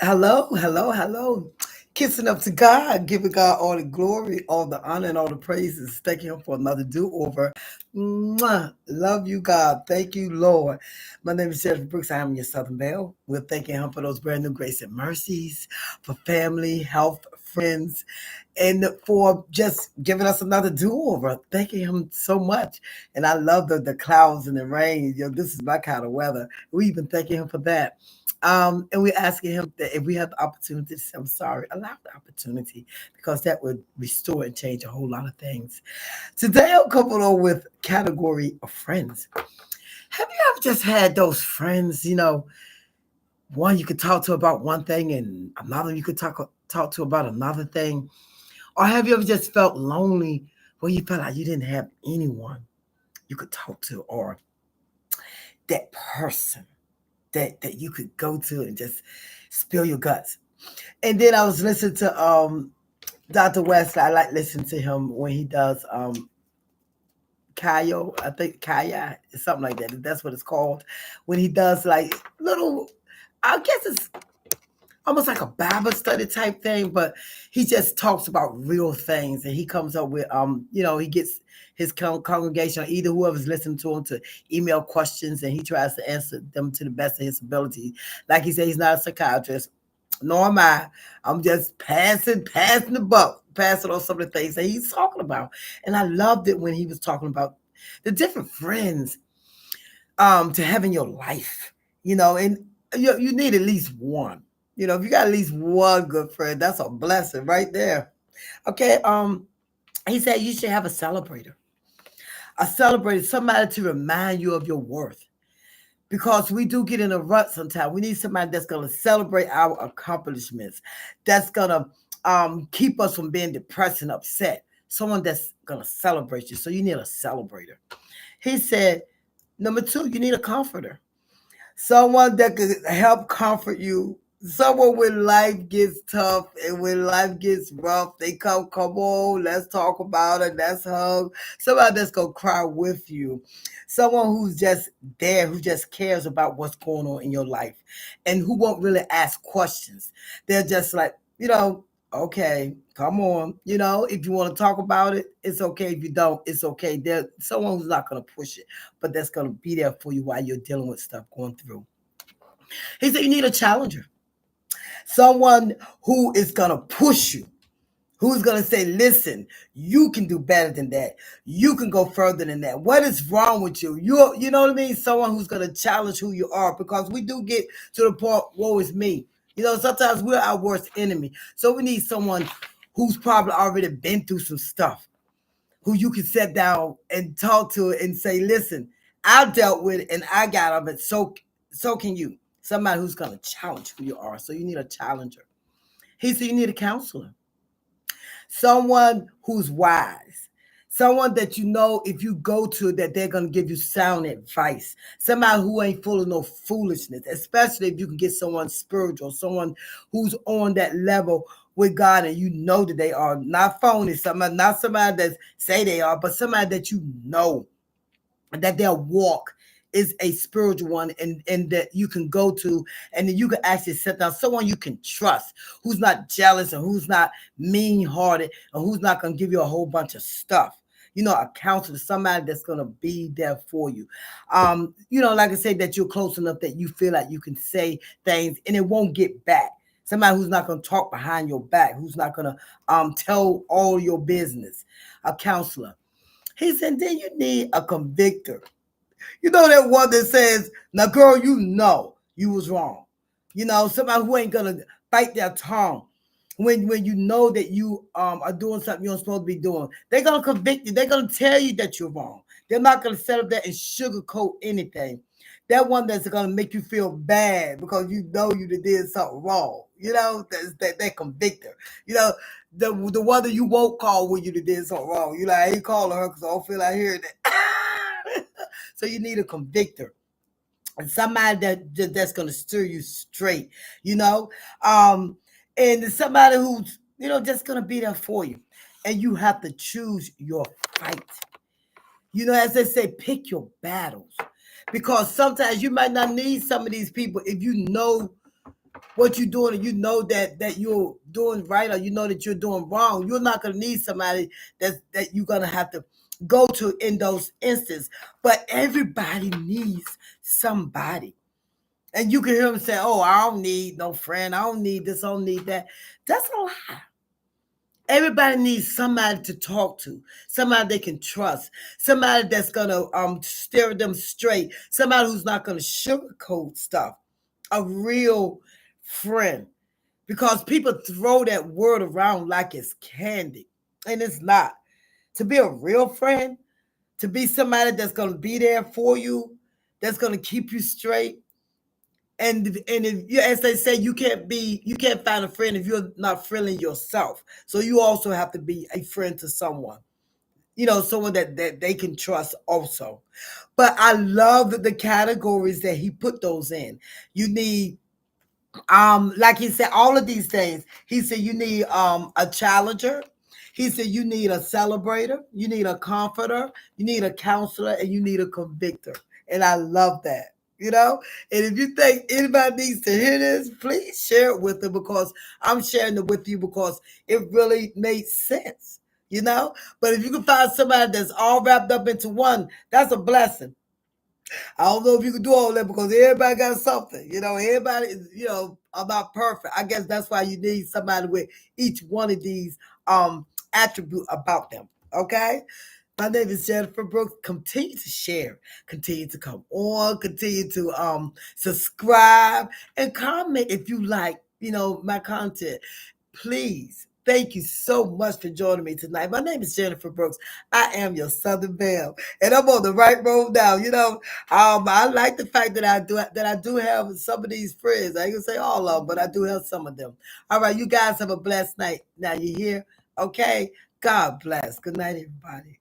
Hello, hello, hello. Kissing up to God, giving God all the glory, all the honor, and all the praises. Thanking Him for another do over. Love you, God. Thank you, Lord. My name is Jennifer Brooks. I am your Southern Belle. We're thanking Him for those brand new grace and mercies, for family, health, friends, and for just giving us another do over. Thanking Him so much. And I love the clouds and the rain. This is my kind of weather. We even thanking Him for that. And we're asking him that if we have the opportunity to say, I'm sorry, allow the opportunity because that would restore and change a whole lot of things. Today, I'll couple on with category of friends. Have you ever just had those friends, one you could talk to about one thing and another you could talk to about another thing? Or have you ever just felt lonely where you felt like you didn't have anyone you could talk to or that person that you could go to and just spill your guts? And then I was listening to Dr. West. I like listening to him when he does Kayo, I think Kaya, something like that. That's what it's called. When he does like little, I guess it's almost like a Bible study type thing, but he just talks about real things and he comes up with he gets his congregation or either whoever's listening to him to email questions and he tries to answer them to the best of his ability. Like he said, he's not a psychiatrist, nor am I. I'm just passing the buck, passing on some of the things that he's talking about. And I loved it when he was talking about the different friends to have in your life, and you need at least one. If you got at least one good friend, that's a blessing right there. Okay, he said you should have a celebrator, somebody to remind you of your worth. Because we do get in a rut sometimes. We need somebody that's gonna celebrate our accomplishments, that's gonna keep us from being depressed and upset. Someone that's gonna celebrate you. So you need a celebrator. He said, number two, you need a comforter. Someone that could help comfort you. Someone when life gets tough and when life gets rough, they come on, let's talk about it, let's hug. Somebody that's gonna cry with you. Someone who's just there, who just cares about what's going on in your life and who won't really ask questions. They're just like, okay, come on. If you want to talk about it, it's okay. If you don't, it's okay. There's someone who's not going to push it, but that's going to be there for you while you're dealing with stuff going through. He said you need a challenger, someone who is going to push you, who's going to say, listen, you can do better than that. You can go further than that. What is wrong with you? You know what I mean? Someone who's going to challenge who you are, because we do get to the point, woe is me. Sometimes we're our worst enemy. So we need someone who's probably already been through some stuff, who you can sit down and talk to and say, listen, I dealt with it and I got of it. So can you. Somebody who's going to challenge who you are. So you need a challenger. He said you need a counselor, someone who's wise, someone that if you go to, that they're going to give you sound advice, somebody who ain't full of no foolishness, especially if you can get someone spiritual, someone who's on that level with God and that they are not phony, not somebody that say they are, but somebody that their walk is a spiritual one and that you can go to and then you can actually sit down, someone you can trust, who's not jealous and who's not mean-hearted and who's not going to give you a whole bunch of stuff. A counselor, somebody that's going to be there for you. Like I say, that you're close enough that you feel like you can say things and it won't get back. Somebody who's not going to talk behind your back, who's not going to tell all your business. A counselor. He said, then you need a convictor. That one that says, now, girl, you was wrong. Somebody who ain't going to bite their tongue when you know that you are doing something you're supposed to be doing. They're going to convict you. They're going to tell you that you're wrong. They're not going to set up there and sugarcoat anything. That one that's going to make you feel bad because you did something wrong. That's that convictor. The one that you won't call when you did something wrong. You like, I ain't calling her because I don't feel like hearing that. So you need a convictor. And somebody that's going to steer you straight, and somebody who's, just going to be there for you. And you have to choose your fight. As they say, pick your battles. Because sometimes you might not need some of these people if you know what you're doing and you know that you're doing right or you know that you're doing wrong, you're not gonna need somebody that you're gonna have to go to in those instances. But everybody needs somebody. And you can hear them say, "Oh, I don't need no friend. I don't need this. I don't need that." That's a lie. Everybody needs somebody to talk to, somebody they can trust, somebody that's gonna steer them straight, somebody who's not gonna sugarcoat stuff. A real friend, because people throw that word around like it's candy, and it's not. To be a real friend, to be somebody that's gonna be there for you, that's gonna keep you straight, and if you, as they say, you can't find a friend if you're not friendly yourself. So you also have to be a friend to someone, someone that they can trust also. But I love the categories that he put those in. You need, like he said, all of these things. He said you need a challenger. He said you need a celebrator, you need a comforter, you need a counselor, and you need a convictor. And I love that. And if you think anybody needs to hear this, please share it with them, because I'm sharing it with you because it really made sense. But if you can find somebody that's all wrapped up into one, that's a blessing. I don't know if you can do all that because everybody got something. Everybody is, are not perfect. I guess that's why you need somebody with each one of these attribute about them. Okay? My name is Jennifer Brooks. Continue to share, continue to come on, continue to subscribe and comment if you like, my content. Please. Thank you so much for joining me tonight. My name is Jennifer Brooks. I am your Southern Belle, and I'm on the right road now. I like the fact that I do have some of these friends. I ain't gonna say all of them, but I do have some of them. All right, you guys have a blessed night. Now you here, okay? God bless. Good night, everybody.